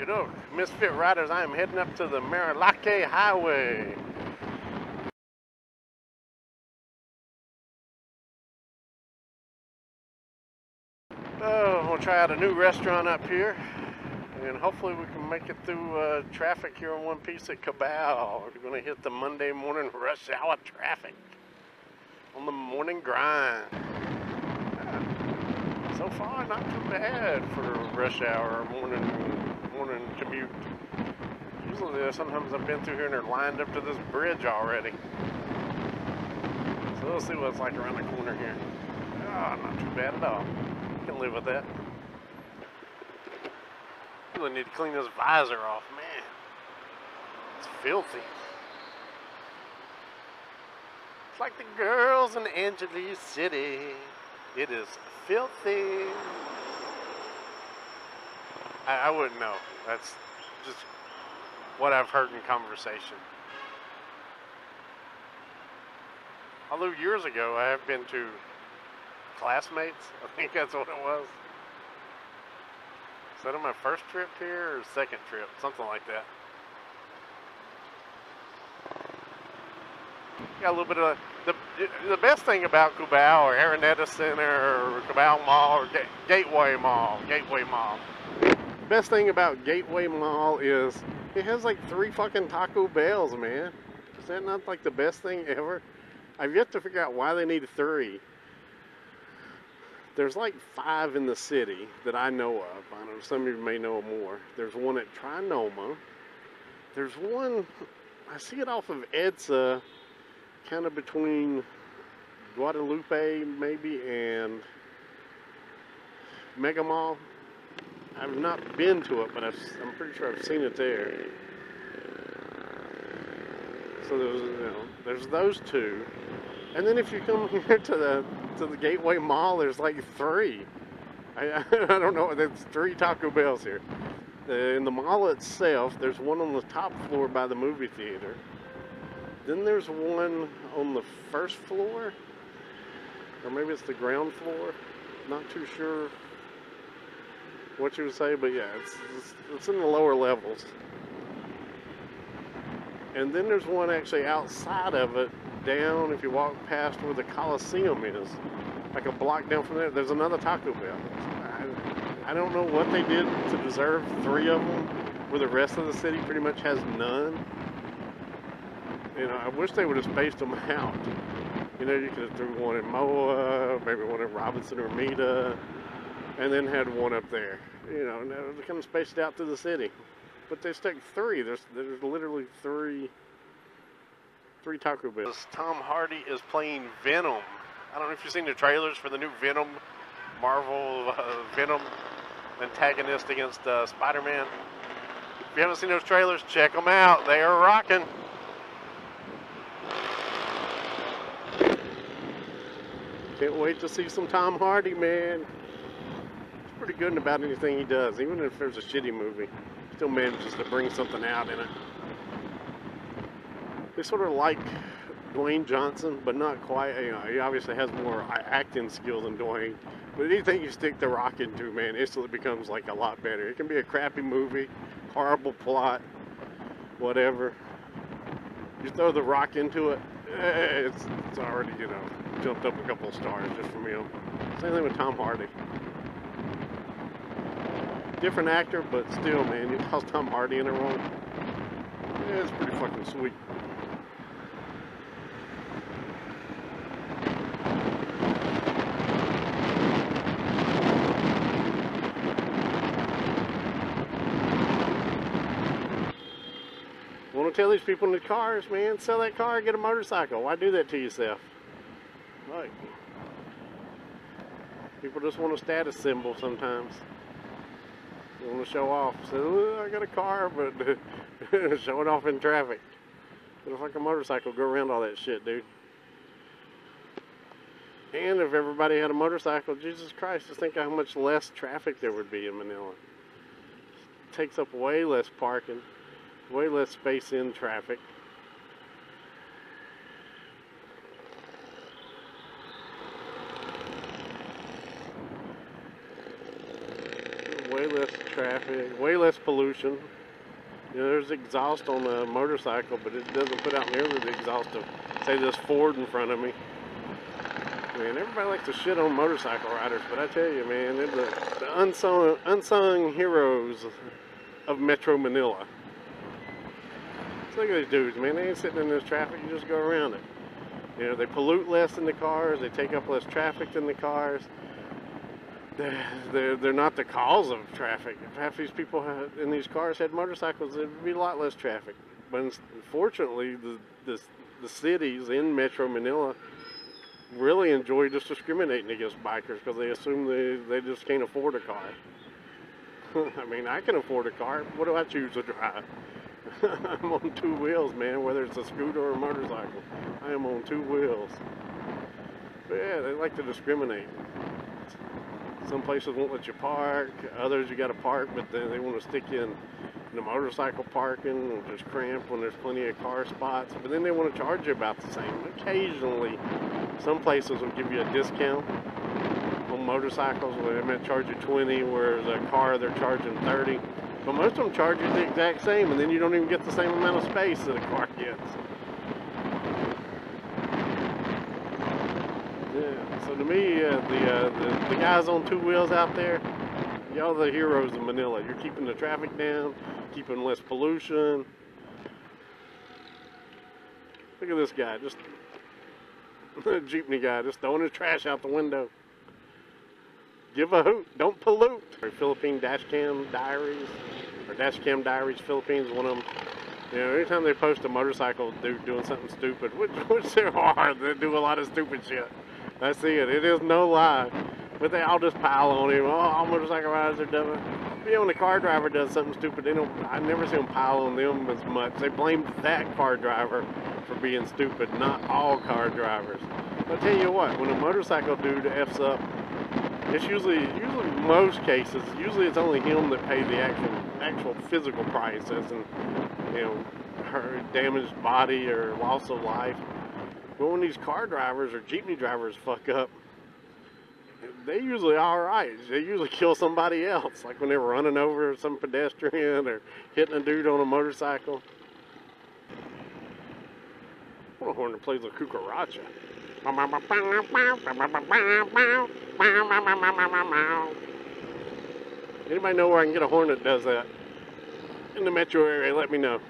Right up, Misfit Riders, I am heading up to the Marilaque Highway. Oh, I'm gonna try out a new restaurant up here, and hopefully we can make it through traffic here in one piece at Cabal. We're gonna hit the Monday morning rush hour traffic on the morning grind. So far, not too bad for rush hour morning commute. Usually, sometimes I've been through here and they're lined up to this bridge already. So we'll see what it's like around the corner here. Oh, not too bad at all. Can live with that. Really need to clean this visor off, man. It's filthy. It's like the girls in Angeles City. It is filthy. I wouldn't know. That's just what I've heard in conversation. Although years ago I have been to Classmates, I think that's what it was. Is that on my first trip here or second trip? Something like that. Got a little bit of the best thing about Cabal or Araneta Center or Cabal Mall or Gateway Mall. The best thing about Gateway Mall is it has like 3 fucking Taco Bells, man. Is that not like the best thing ever? I've yet to figure out why they need 3. There's like 5 in the city that I know of. I know some of you may know more. There's one at Trinoma. There's one, I see it off of EDSA, kind of between Guadalupe maybe and Mega Mall. I've not been to it, but I'm pretty sure I've seen it there. So there's those 2. And then if you come here to the Gateway Mall, there's like 3. I don't know, there's 3 Taco Bells here. In the mall itself, there's one on the top floor by the movie theater. Then there's one on the first floor, or maybe it's the ground floor. Not too sure what you would say, but yeah, it's in the lower levels. And then there's one actually outside of it, down if you walk past where the Coliseum is, like a block down from there. There's another Taco Bell. I don't know what they did to deserve 3 of them, where the rest of the city pretty much has none. You know, I wish they would have spaced them out. You know, you could have threw one in Moa, maybe one in Robinson or Meta, and then had one up there. You know, and they kind of spaced it out through the city. But they stuck 3. There's literally 3 Taco Bells. Tom Hardy is playing Venom. I don't know if you've seen the trailers for the new Venom, Marvel Venom antagonist against Spider-Man. If you haven't seen those trailers, check them out. They are rocking. Can't wait to see some Tom Hardy, man. He's pretty good about anything he does, even if there's a shitty movie. Still manages to bring something out in it. They sort of like Dwayne Johnson, but not quite. You know, he obviously has more acting skill than Dwayne. But anything you stick The Rock into, man, instantly becomes like a lot better. It can be a crappy movie, horrible plot, whatever. You throw The Rock into it, it's already, you know, jumped up a couple of stars just from him. Same thing with Tom Hardy. Different actor, but still, man, you toss Tom Hardy in a role, yeah, it's pretty fucking sweet. Want to tell these people in the cars, man, sell that car, get a motorcycle. Why do that to yourself? Like, people just want a status symbol sometimes. They want to show off. Say, oh, I got a car, but show it off in traffic. Get a fucking motorcycle, go around all that shit, dude. And if everybody had a motorcycle, Jesus Christ, just think how much less traffic there would be in Manila. It takes up way less parking, way less space in traffic. Way less traffic, way less pollution. You know, there's exhaust on a motorcycle, but it doesn't put out nearly the exhaust of, say, this Ford in front of me. Man, everybody likes to shit on motorcycle riders, but I tell you, man, they're the unsung heroes of Metro Manila. So look at these dudes, man. They ain't sitting in this traffic. You just go around it. You know, they pollute less than the cars. They take up less traffic than the cars. They're not the cause of traffic. If half these people in these cars had motorcycles, there'd be a lot less traffic. But unfortunately, the cities in Metro Manila really enjoy just discriminating against bikers because they assume they just can't afford a car. I mean, I can afford a car. What do I choose to drive? I'm on two wheels, man, whether it's a scooter or a motorcycle. I am on two wheels. But yeah, they like to discriminate. Some places won't let you park, others you got to park, but then they want to stick you in the motorcycle parking, which is cramped when there's plenty of car spots. But then they want to charge you about the same. Occasionally, some places will give you a discount on motorcycles where they might charge you 20, whereas a car they're charging 30. But most of them charge you the exact same, and then you don't even get the same amount of space that a car gets. Yeah, so to me, the guys on two wheels out there, y'all the heroes of Manila. You're keeping the traffic down, keeping less pollution. Look at this guy, just a jeepney guy, just throwing his trash out the window. Give a hoot, don't pollute. Philippine Dashcam Diaries, or Dashcam Diaries Philippines, one of them. You know, anytime they post a motorcycle dude doing something stupid, which there are, they do a lot of stupid shit. I see it. It is no lie. But they all just pile on him. Oh, all motorcycle riders are dumb. You know, when a car driver does something stupid, I never see them pile on them as much. They blame that car driver for being stupid, not all car drivers. But I'll tell you what, when a motorcycle dude F's up, it's usually most cases, usually it's only him that pays the actual physical price, as in, you know, her damaged body or loss of life. But when these car drivers or jeepney drivers fuck up, they usually alright. They usually kill somebody else, like when they were running over some pedestrian or hitting a dude on a motorcycle. What a horn that plays a cucaracha. Anybody know where I can get a horn that does that? In the metro area, let me know.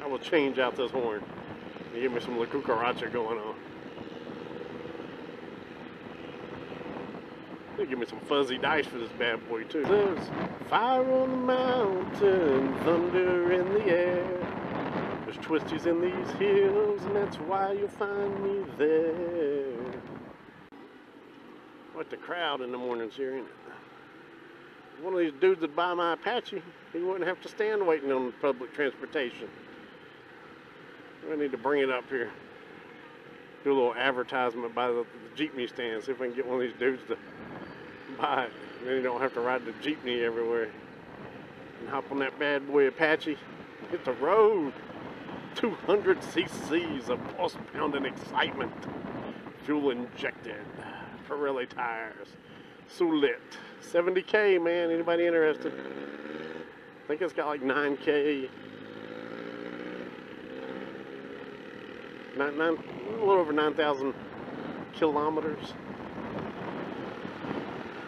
I will change out this horn. You give me some La Cucaracha going on. They give me some fuzzy dice for this bad boy too. There's fire on the mountain, thunder in the air. There's twisties in these hills, and that's why you'll find me there. What the crowd in the mornings here, ain't it? One of these dudes that buy my Apache, he wouldn't have to stand waiting on public transportation. I need to bring it up here. Do a little advertisement by the jeepney stand. See if I can get one of these dudes to buy it. Then you don't have to ride the jeepney everywhere. And hop on that bad boy Apache. Hit the road. 200 cc's of pulse-pounding excitement. Fuel injected. Pirelli tires. Sulit. 70K, man. Anybody interested? I think it's got like 9K. A little over 9,000 kilometers.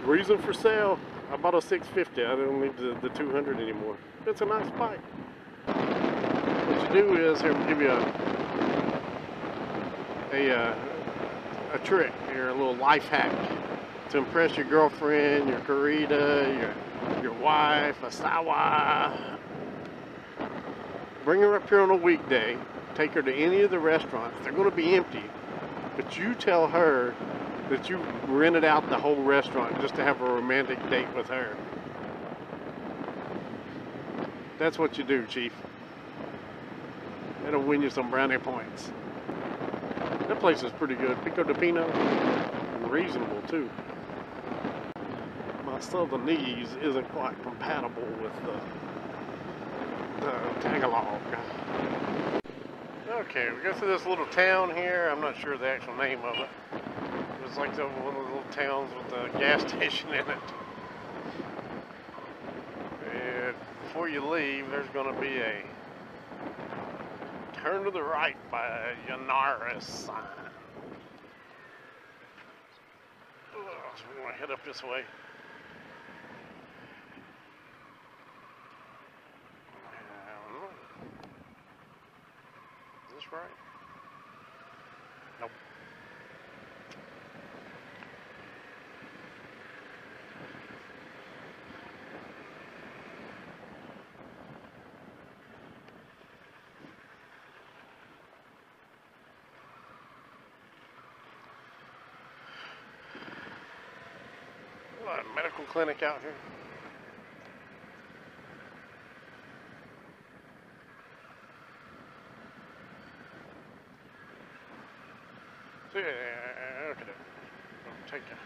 Reason for sale, I bought a 650. I don't need the 200 anymore. It's a nice bike. What you do is, here, we'll give you a trick here, a little life hack to impress your girlfriend, your Karita, your wife, a HWY. Bring her up here on a weekday. Take her to any of the restaurants. They're going to be empty, but you tell her that you rented out the whole restaurant just to have a romantic date with her. That's what you do, Chief. That'll win you some brownie points. That place is pretty good. Pico de Pino, and reasonable too. My Southernese isn't quite compatible with the Tagalog. Okay, we go through this little town here. I'm not sure the actual name of it. It's like one of the little towns with a gas station in it. before you leave, there's going to be a turn to the right by a Yanaris sign. So we're going to head up this way. Is this right? Nope. A medical clinic out here. So yeah, okay. Take a,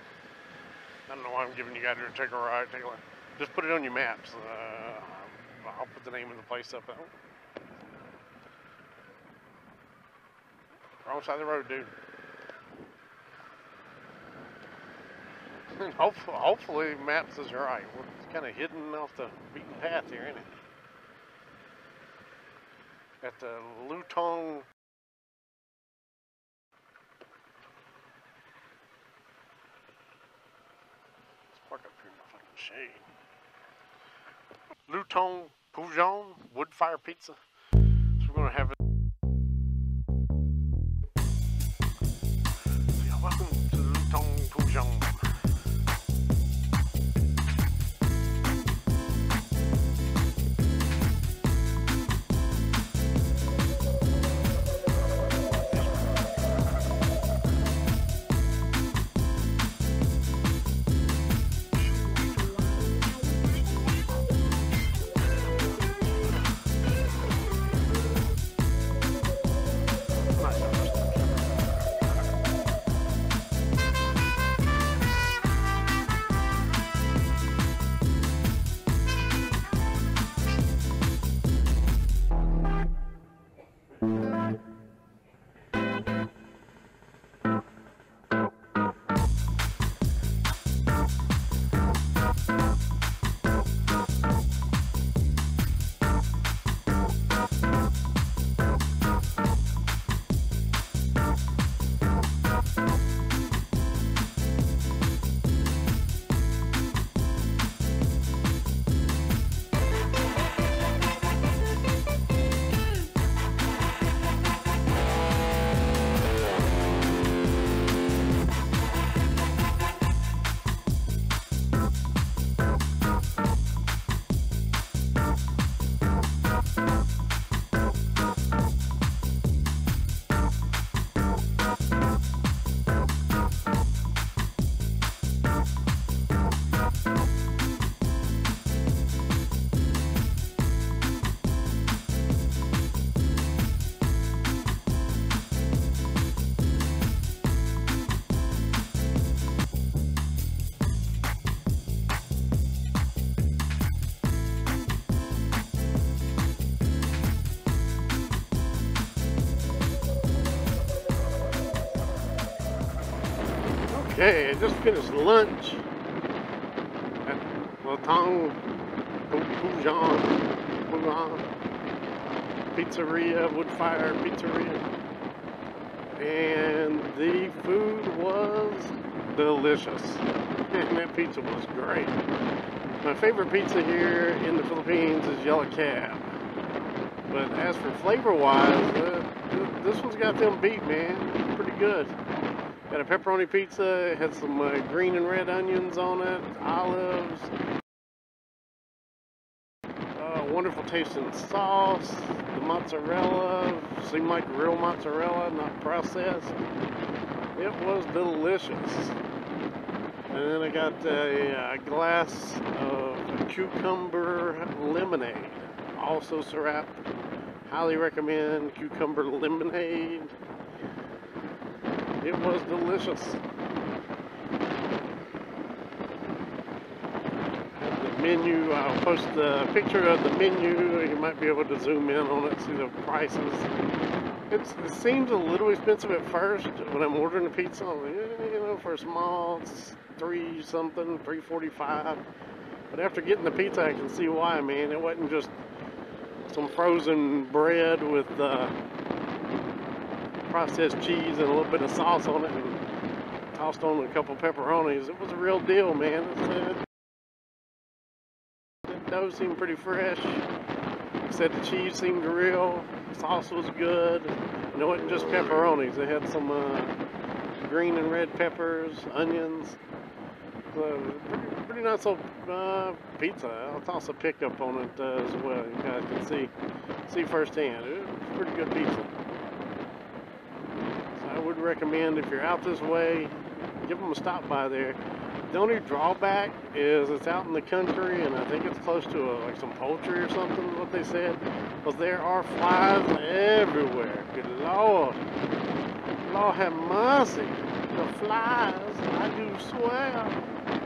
I don't know why I'm giving you guys to take a ride. Take a look. Just put it on your maps. I'll put the name of the place up there. Wrong side of the road, dude. Hopefully maps is right. We're kind of hidden off the beaten path here, isn't it? At the Lutong. Let's park up here in the fucking shade. Lutong Pugon wood fire pizza. So we're gonna have it. So yeah, welcome to Lutong Pugon. Okay, I just finished lunch at Lutong Pugon Pizzeria, wood fire pizzeria, and the food was delicious, and that pizza was great. My favorite pizza here in the Philippines is Yellow Cab, but as for flavor-wise, this one's got them beat, man. Pretty good. Got a pepperoni pizza. It had some green and red onions on it, olives, wonderful tasting sauce. The mozzarella seemed like real mozzarella, not processed. It was delicious. And then I got a glass of cucumber lemonade, also syrup. Highly recommend cucumber lemonade. It was delicious. The menu, I'll post a picture of the menu. You might be able to zoom in on it, see the prices. It seems a little expensive at first when I'm ordering a pizza. You know, for a small, it's $3 something, $3.45. But after getting the pizza, I can see why, man. It wasn't just some frozen bread with processed cheese and a little bit of sauce on it and tossed on a couple pepperonis. It was a real deal, man. The dough seemed pretty fresh. Like I said, the cheese seemed real. The sauce was good. And it wasn't just pepperonis. They had some green and red peppers, onions. Pretty nice little pizza. I'll toss a pickup on it as well. You guys can see firsthand. It's pretty good pizza. So I would recommend, if you're out this way, give them a stop by there. The only drawback is it's out in the country, and I think it's close to like some poultry or something, what they said. Because there are flies everywhere. Good Lord. Lord have mercy. The flies, I do swear.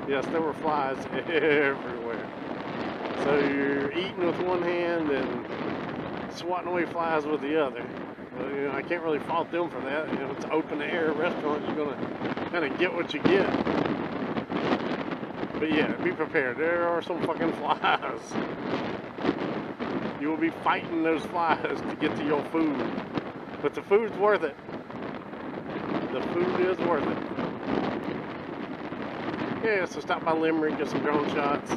Yes, there were flies everywhere. So you're eating with one hand and swatting away flies with the other. But, you know, I can't really fault them for that. You know, it's an open air restaurant. You're gonna kind of get what you get. But yeah, be prepared. There are some fucking flies. You will be fighting those flies to get to your food. But the food's worth it. The food is worth it. Yeah, so stop by Limerick, get some drone shots.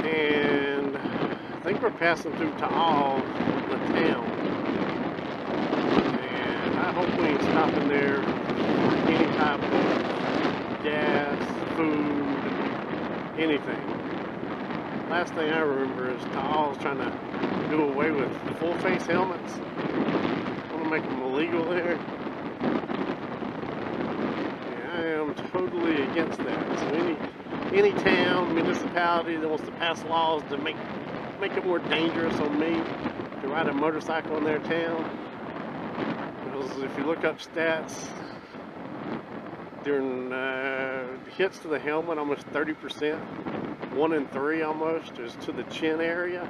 And I think we're passing through Taal, the town. And I hope we ain't stopping there for any type of gas, food, anything. Last thing I remember is Taal's trying to do away with full face helmets. Want to make them illegal there. I am totally against that. So any town, municipality that wants to pass laws to make it more dangerous on me to ride a motorcycle in their town. Because if you look up stats, during hits to the helmet, almost 30%, 1 in 3 almost, is to the chin area.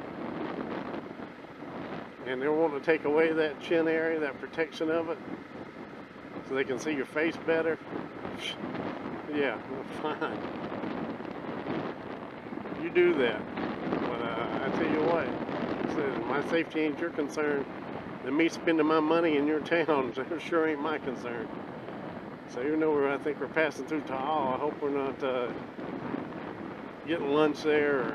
And they're wanting to take away that chin area, that protection of it, so they can see your face better. Yeah, well, fine. You do that. But I tell you what, my safety ain't your concern. And me spending my money in your town sure ain't my concern. So even though I think we're passing through Taal, I hope we're not getting lunch there or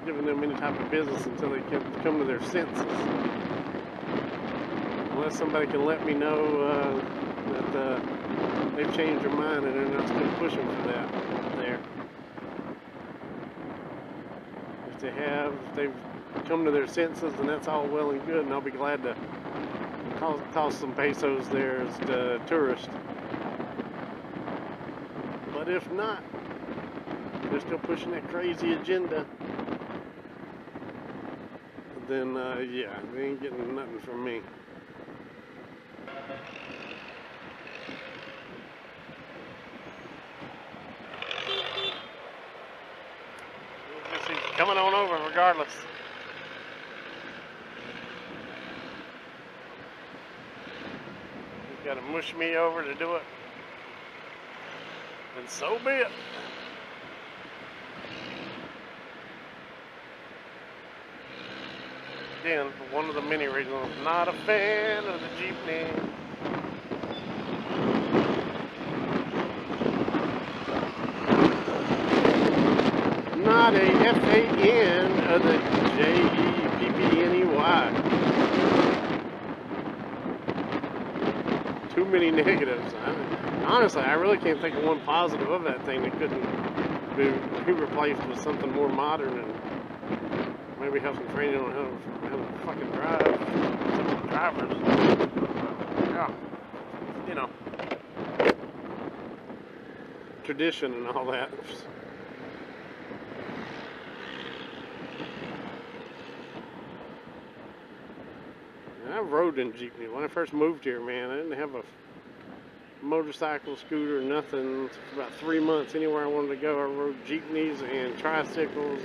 giving them any type of business until they can come to their senses. Unless somebody can let me know that they've changed their mind and they're not still pushing for that there. If they've come to their senses, then that's all well and good, and I'll be glad to toss some pesos there as the tourist. But if not, they're still pushing that crazy agenda, then yeah, they ain't getting nothing from me. He's coming on over regardless. He's got to mush me over to do it. And so be it. Again, one of the many reasons I'm not a fan of the jeepney. Not a F-A-N of the J-E-P-P-N-E-Y. Too many negatives. Honestly, I really can't think of one positive of that thing that couldn't be replaced with something more modern and maybe have some training on how to fucking drive. Some of the drivers. Yeah. You know. Tradition and all that. I rode in jeepney. When I first moved here, man, I didn't have a motorcycle, scooter, nothing. For about 3 months, anywhere I wanted to go, I rode jeepneys and tricycles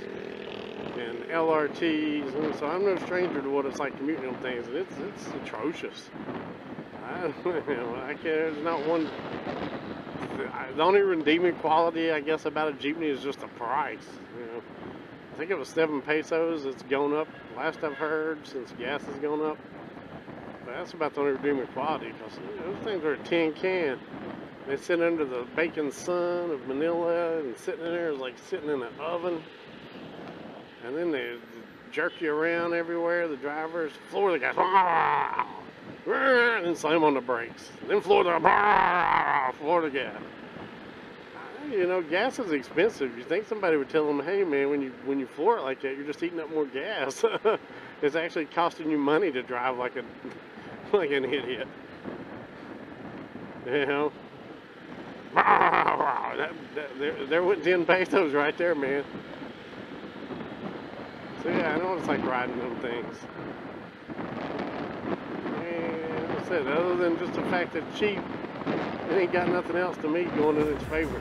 and LRTs, and so I'm no stranger to what it's like commuting on things. And it's atrocious. There's not one The only redeeming quality, I guess, about a jeepney is just the price. You know, I think it was 7 pesos. It's gone up. Last I've heard, since gas has gone up. But that's about the only redeeming quality, because those things are a tin can. They sit under the baking sun of Manila, and sitting in there is like sitting in an oven. And then they jerk you around everywhere. The drivers floor the gas, and then slam on the brakes. Then floor the gas. You know, gas is expensive. You think somebody would tell them, "Hey, man, when you floor it like that, you're just eating up more gas. It's actually costing you money to drive like an idiot." You know, there went 10 pesos right there, man. So yeah, I know what it's like riding them things. And like I said, other than just the fact that it's cheap, it ain't got nothing else to me going in its favor.